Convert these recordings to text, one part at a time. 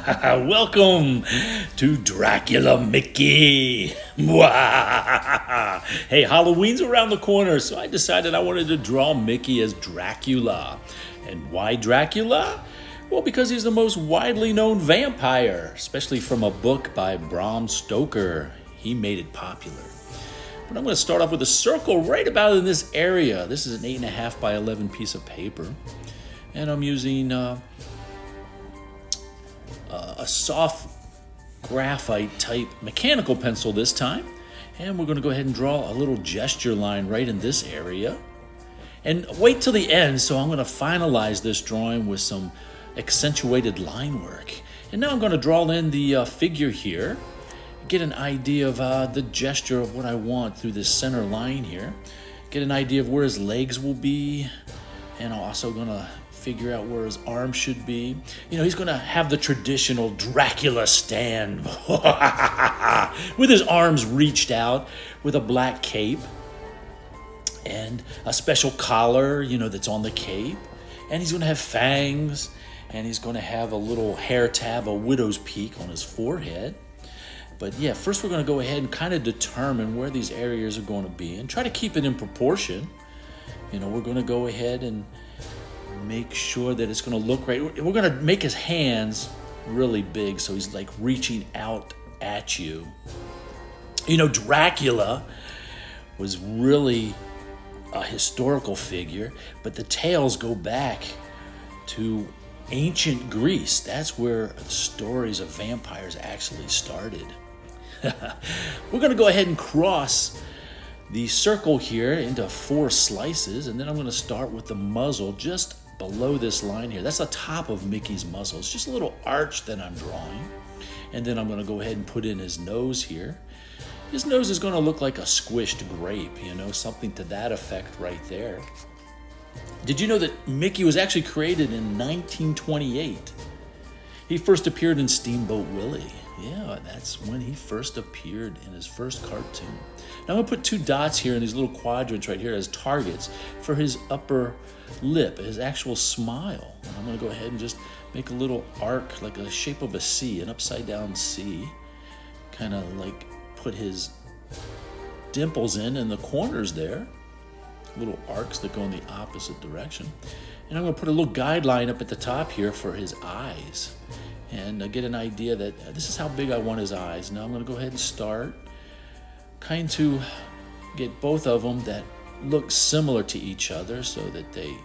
Welcome to Dracula Mickey. Hey, Halloween's around the corner, so I decided I wanted to draw Mickey as Dracula. And why Dracula? Well, because he's the most widely known vampire, especially from a book by Bram Stoker. He made it popular. But I'm going to start off with a circle right about in this area. This is an 8.5 by 11 piece of paper. And I'm using a soft graphite type mechanical pencil this time. And we're going to go ahead and draw a little gesture line right in this area. And wait till the end, so I'm going to finalize this drawing with some accentuated line work. And now I'm going to draw in the figure here. Get an idea of the gesture of what I want through this center line here. Get an idea of where his legs will be. And I'm also going to figure out where his arms should be. You know, he's going to have the traditional Dracula stand with his arms reached out with a black cape and a special collar, you know, that's on the cape. And he's going to have fangs, and he's going to have a little hair tab, a widow's peak on his forehead. But yeah, first we're going to go ahead and kind of determine where these areas are going to be and try to keep it in proportion. You know, we're going to go ahead and make sure that it's going to look right. We're going to make his hands really big so he's like reaching out at you. You know, Dracula was really a historical figure, but the tales go back to ancient Greece. That's where the stories of vampires actually started. We're going to go ahead and cross the circle here into 4 slices, and then I'm going to start with the muzzle just below this line here. That's the top of Mickey's muzzle. It's just a little arch that I'm drawing. And then I'm going to go ahead and put in his nose here. His nose is going to look like a squished grape, you know, something to that effect right there. Did you know that Mickey was actually created in 1928? He first appeared in Steamboat Willie. Yeah, that's when he first appeared in his first cartoon. Now I'm going to put 2 dots here in these little quadrants right here as targets for his upper lip, his actual smile. And I'm going to go ahead and just make a little arc, like the shape of a C, an upside down C. Kind of like put his dimples in the corners there. Little arcs that go in the opposite direction. And I'm going to put a little guideline up at the top here for his eyes. And get an idea that this is how big I want his eyes. Now I'm going to go ahead and start kind to get both of them that look similar to each other so that they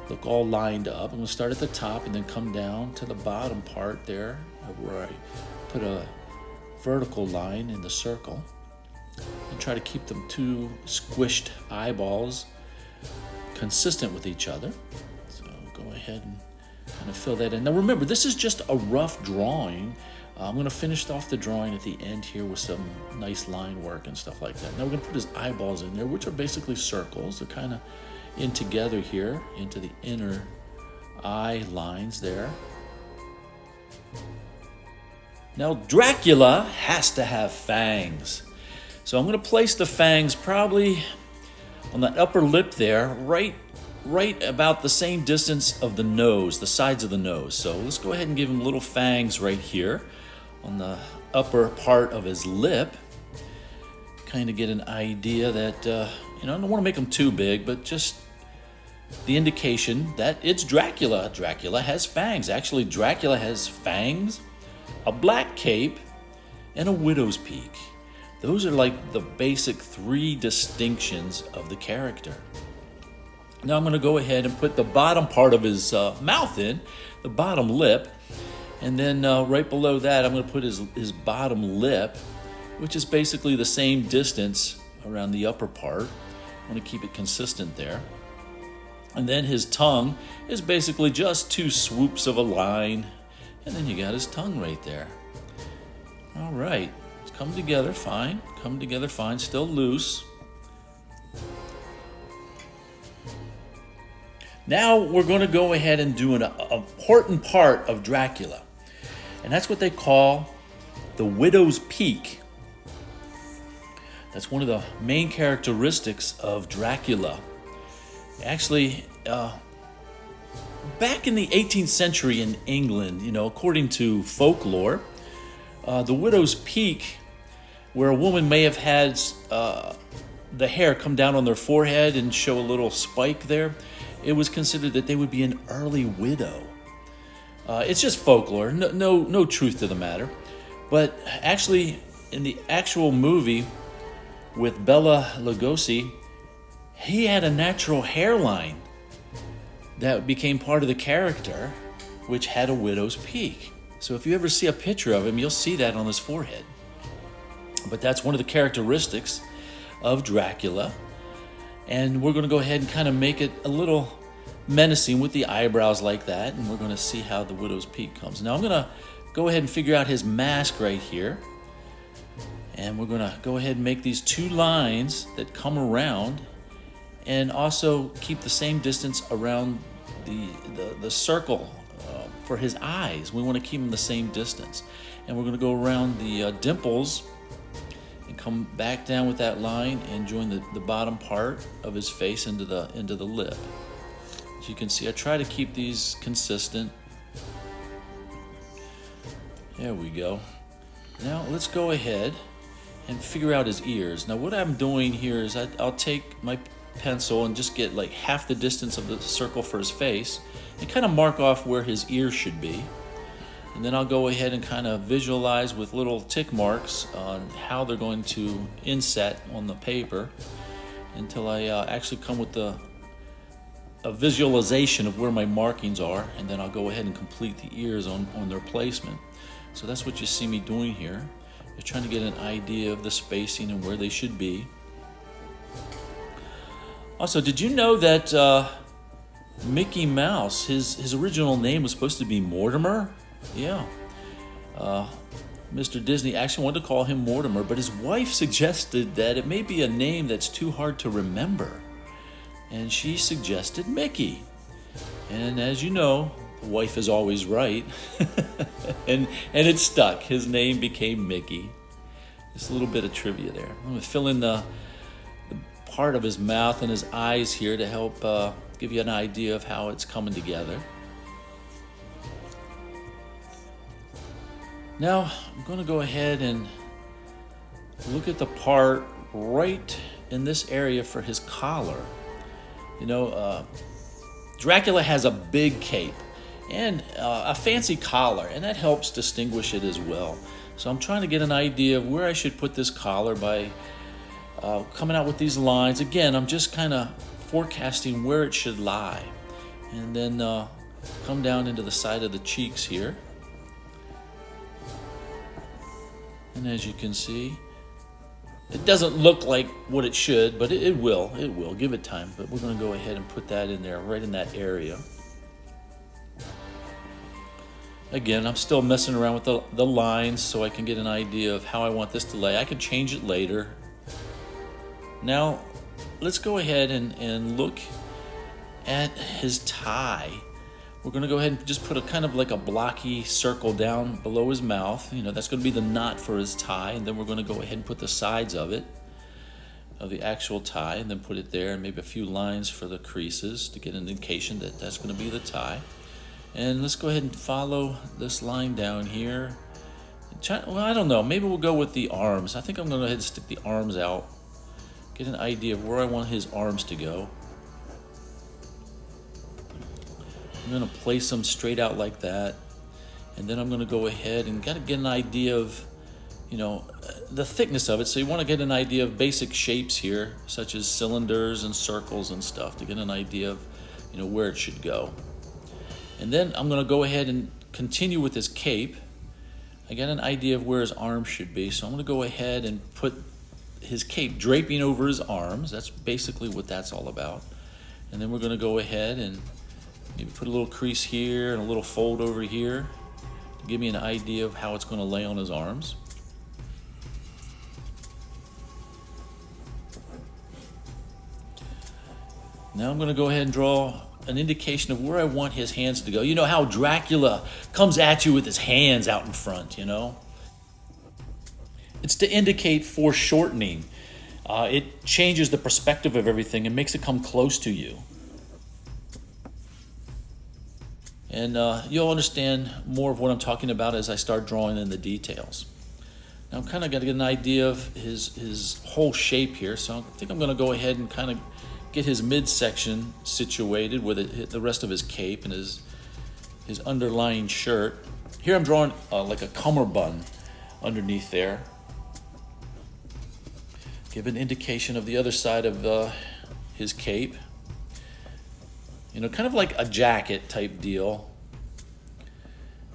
look all lined up. I'm going to start at the top and then come down to the bottom part there where I put a vertical line in the circle and try to keep them 2 squished eyeballs consistent with each other. So go ahead and kind of fill that in. Now remember, this is just a rough drawing. I'm going to finish off the drawing at the end here with some nice line work and stuff like that. Now we're going to put his eyeballs in there, which are basically circles. They're kind of in together here into the inner eye lines there. Now Dracula has to have fangs. So I'm going to place the fangs probably on that upper lip there, right about the same distance of the nose, the sides of the nose. So let's go ahead and give him little fangs right here on the upper part of his lip. Kind of get an idea that, you know, I don't want to make them too big, but just the indication that it's Dracula. Dracula has fangs. Actually, Dracula has fangs, a black cape, and a widow's peak. Those are like the basic 3 distinctions of the character. Now I'm going to go ahead and put the bottom part of his mouth in, the bottom lip, and then right below that I'm going to put his bottom lip, which is basically the same distance around the upper part. I want to keep it consistent there. And then his tongue is basically just 2 swoops of a line, and then you got his tongue right there. All right, it's come together fine, still loose. Now we're going to go ahead and do an important part of Dracula. And that's what they call the widow's peak. That's one of the main characteristics of Dracula. Actually, back in the 18th century in England, according to folklore, the widow's peak, where a woman may have had the hair come down on their forehead and show a little spike there, it was considered that they would be an early widow. It's just folklore, no truth to the matter. But actually, in the actual movie with Bela Lugosi, he had a natural hairline that became part of the character, which had a widow's peak. So if you ever see a picture of him, you'll see that on his forehead. But that's one of the characteristics of Dracula. And we're going to go ahead and kind of make it a little menacing with the eyebrows like that. And we're going to see how the widow's peak comes. Now I'm going to go ahead and figure out his mask right here. And we're going to go ahead and make these two lines that come around, and also keep the same distance around the circle for his eyes. We want to keep them the same distance. And we're going to go around the dimples and come back down with that line and join the bottom part of his face into the lip. As you can see, I try to keep these consistent. There we go. Now let's go ahead and figure out his ears. Now what I'm doing here is I'll take my pencil and just get like half the distance of the circle for his face and kind of mark off where his ears should be. And then I'll go ahead and kind of visualize with little tick marks on how they're going to inset on the paper until I actually come with a visualization of where my markings are, and then I'll go ahead and complete the ears on their placement. So that's what you see me doing here. You're trying to get an idea of the spacing and where they should be. Also, did you know that Mickey Mouse, his original name was supposed to be Mortimer? Yeah. Mr. Disney actually wanted to call him Mortimer, but his wife suggested that it may be a name that's too hard to remember. And she suggested Mickey. And as you know, the wife is always right. and it stuck. His name became Mickey. Just a little bit of trivia there. I'm going to fill in the part of his mouth and his eyes here to help give you an idea of how it's coming together. Now, I'm going to go ahead and look at the part right in this area for his collar. Dracula has a big cape and a fancy collar, and that helps distinguish it as well. So I'm trying to get an idea of where I should put this collar by coming out with these lines. Again, I'm just kind of forecasting where it should lie. And then come down into the side of the cheeks here. And as you can see, it doesn't look like what it should, but it will. It will. Give it time. But we're going to go ahead and put that in there, right in that area. Again, I'm still messing around with the lines so I can get an idea of how I want this to lay. I can change it later. Now, let's go ahead and look at his tie. We're going to go ahead and just put a kind of like a blocky circle down below his mouth. That's going to be the knot for his tie. And then we're going to go ahead and put the sides of it, of the actual tie, and then put it there, and maybe a few lines for the creases to get an indication that that's going to be the tie. And let's go ahead and follow this line down here. Well, I don't know. Maybe we'll go with the arms. I think I'm going to go ahead and stick the arms out. Get an idea of where I want his arms to go. I'm going to place them straight out like that. And then I'm going to go ahead and get an idea of, the thickness of it. So you want to get an idea of basic shapes here, such as cylinders and circles and stuff, to get an idea of, where it should go. And then I'm going to go ahead and continue with his cape. I got an idea of where his arms should be. So I'm going to go ahead and put his cape draping over his arms. That's basically what that's all about. And then we're going to go ahead and maybe put a little crease here and a little fold over here to give me an idea of how it's going to lay on his arms. Now I'm going to go ahead and draw an indication of where I want his hands to go. You know how Dracula comes at you with his hands out in front, It's to indicate foreshortening. It changes the perspective of everything and makes it come close to you. And you'll understand more of what I'm talking about as I start drawing in the details. Now I'm kind of going to get an idea of his whole shape here, so I think I'm going to go ahead and kind of get his midsection situated with the rest of his cape and his underlying shirt. Here I'm drawing like a cummerbund underneath there. Give an indication of the other side of his cape. You know, kind of like a jacket type deal.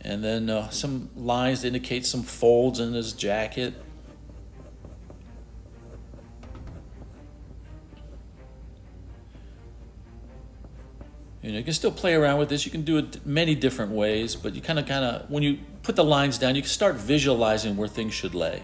And then some lines to indicate some folds in his jacket. You know, you can still play around with this. You can do it many different ways, but you kind of, when you put the lines down, you can start visualizing where things should lay.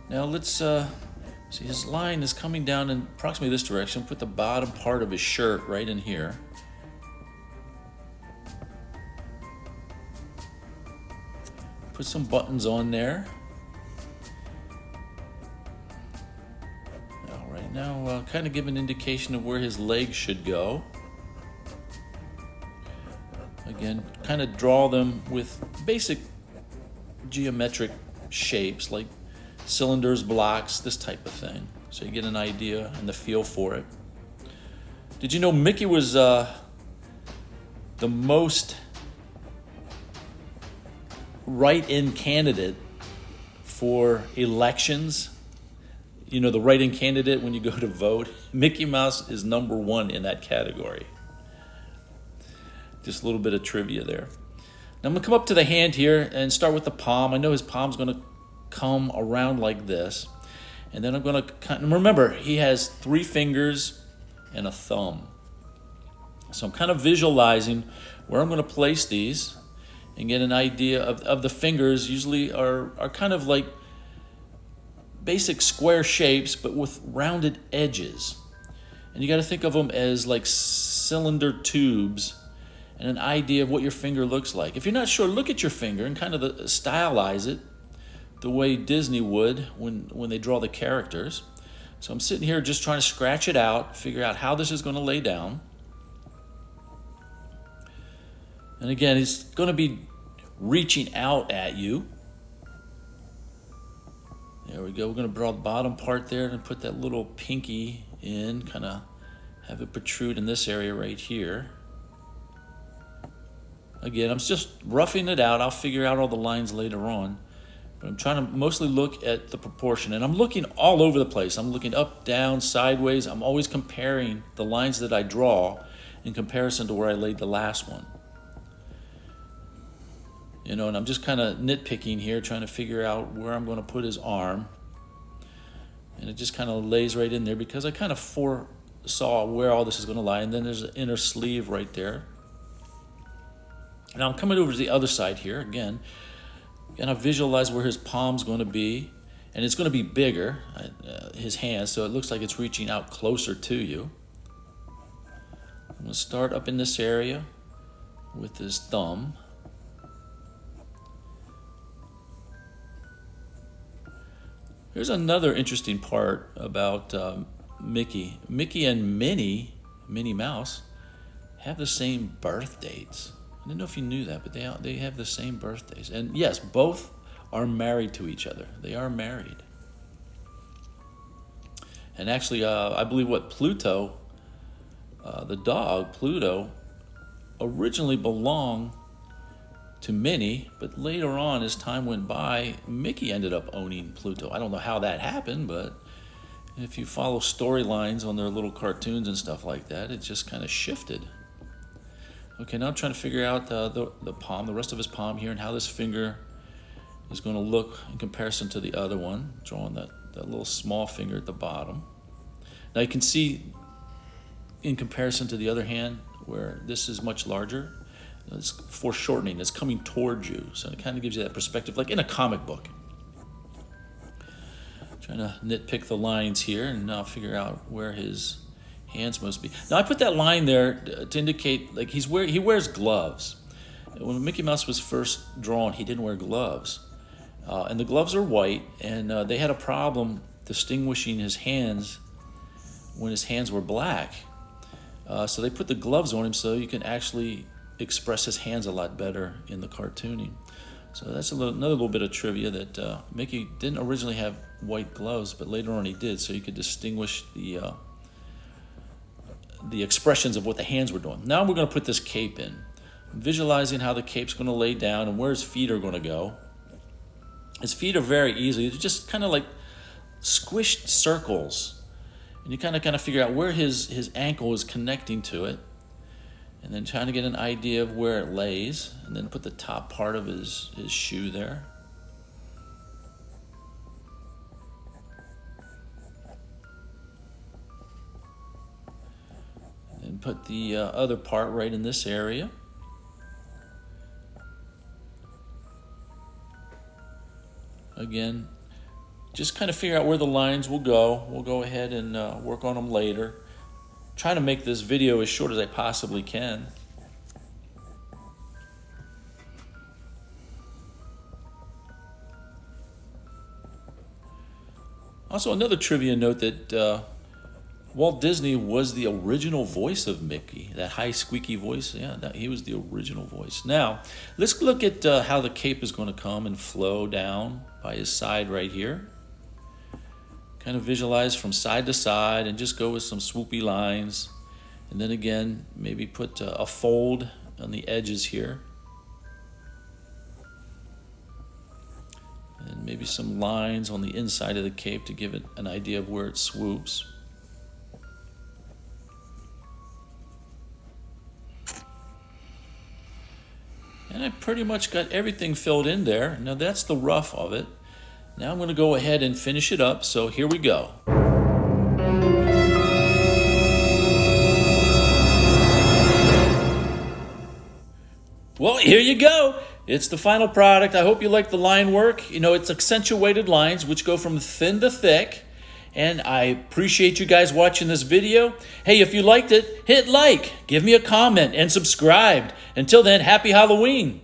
Now let's see, his line is coming down in approximately this direction. Put the bottom part of his shirt right in here. Put some buttons on there. All right, now kind of give an indication of where his legs should go. Again, kind of draw them with basic geometric shapes like cylinders, blocks, this type of thing. So you get an idea and the feel for it. Did you know Mickey was the most write-in candidate for elections? You know, the write-in candidate when you go to vote? Mickey Mouse is #1 in that category. Just a little bit of trivia there. Now I'm going to come up to the hand here and start with the palm. I know his palm's going to come around like this, and then I'm going to remember he has 3 fingers and a thumb, so I'm kind of visualizing where I'm going to place these and get an idea of the fingers. Usually are kind of like basic square shapes but with rounded edges, and you got to think of them as like cylinder tubes and an idea of what your finger looks like. If you're not sure, look at your finger and kind of stylize it the way Disney would when they draw the characters. So I'm sitting here just trying to scratch it out, figure out how this is going to lay down. And again, it's going to be reaching out at you. There we go. We're going to draw the bottom part there and put that little pinky in, kind of have it protrude in this area right here. Again, I'm just roughing it out. I'll figure out all the lines later on. But I'm trying to mostly look at the proportion, and I'm looking all over the place. I'm looking up, down, sideways. I'm always comparing the lines that I draw in comparison to where I laid the last one. You know, and I'm just kind of nitpicking here, trying to figure out where I'm going to put his arm. And it just kind of lays right in there because I kind of foresaw where all this is going to lie. And then there's the inner sleeve right there. Now I'm coming over to the other side here again. And I visualize where his palm's going to be, and it's going to be bigger, his hand, so it looks like it's reaching out closer to you. I'm going to start up in this area with his thumb. Here's another interesting part about Mickey. Mickey and Minnie Mouse, have the same birth dates. I don't know if you knew that, but they have the same birthdays. And yes, both are married to each other. They are married. And actually, I believe Pluto, the dog, Pluto, originally belonged to Minnie, but later on, as time went by, Mickey ended up owning Pluto. I don't know how that happened, but if you follow storylines on their little cartoons and stuff like that, it just kind of shifted. Okay, now I'm trying to figure out the palm, the rest of his palm here, and how this finger is going to look in comparison to the other one. Drawing that little small finger at the bottom. Now you can see in comparison to the other hand where this is much larger. It's foreshortening. It's coming towards you. So it kind of gives you that perspective, like in a comic book. Trying to nitpick the lines here and now figure out where his hands must be. Now I put that line there to indicate like he wears gloves. When Mickey Mouse was first drawn, he didn't wear gloves, and the gloves are white, and they had a problem distinguishing his hands when his hands were black. So they put the gloves on him so you can actually express his hands a lot better in the cartooning. So that's another little bit of trivia that Mickey didn't originally have white gloves, but later on he did, so you could distinguish the expressions of what the hands were doing. Now we're going to put this cape in. I'm visualizing how the cape's going to lay down and where his feet are going to go. His feet are very easy. They're just kind of like squished circles. And you kind of figure out where his ankle is connecting to it. And then trying to get an idea of where it lays. And then put the top part of his shoe there. And put the other part right in this area. Again, just kind of figure out where the lines will go. We'll go ahead and work on them later. Trying to make this video as short as I possibly can. Also, another trivia note that Walt Disney was the original voice of Mickey. That high squeaky voice, yeah, he was the original voice. Now, let's look at how the cape is going to come and flow down by his side right here. Kind of visualize from side to side and just go with some swoopy lines. And then again, maybe put a fold on the edges here. And maybe some lines on the inside of the cape to give it an idea of where it swoops. And I pretty much got everything filled in there. Now that's the rough of it. Now I'm going to go ahead and finish it up. So here we go. Well, here you go. It's the final product. I hope you like the line work. You know, it's accentuated lines which go from thin to thick. And I appreciate you guys watching this video. Hey, if you liked it, hit like, give me a comment, and subscribe. Until then, happy Halloween.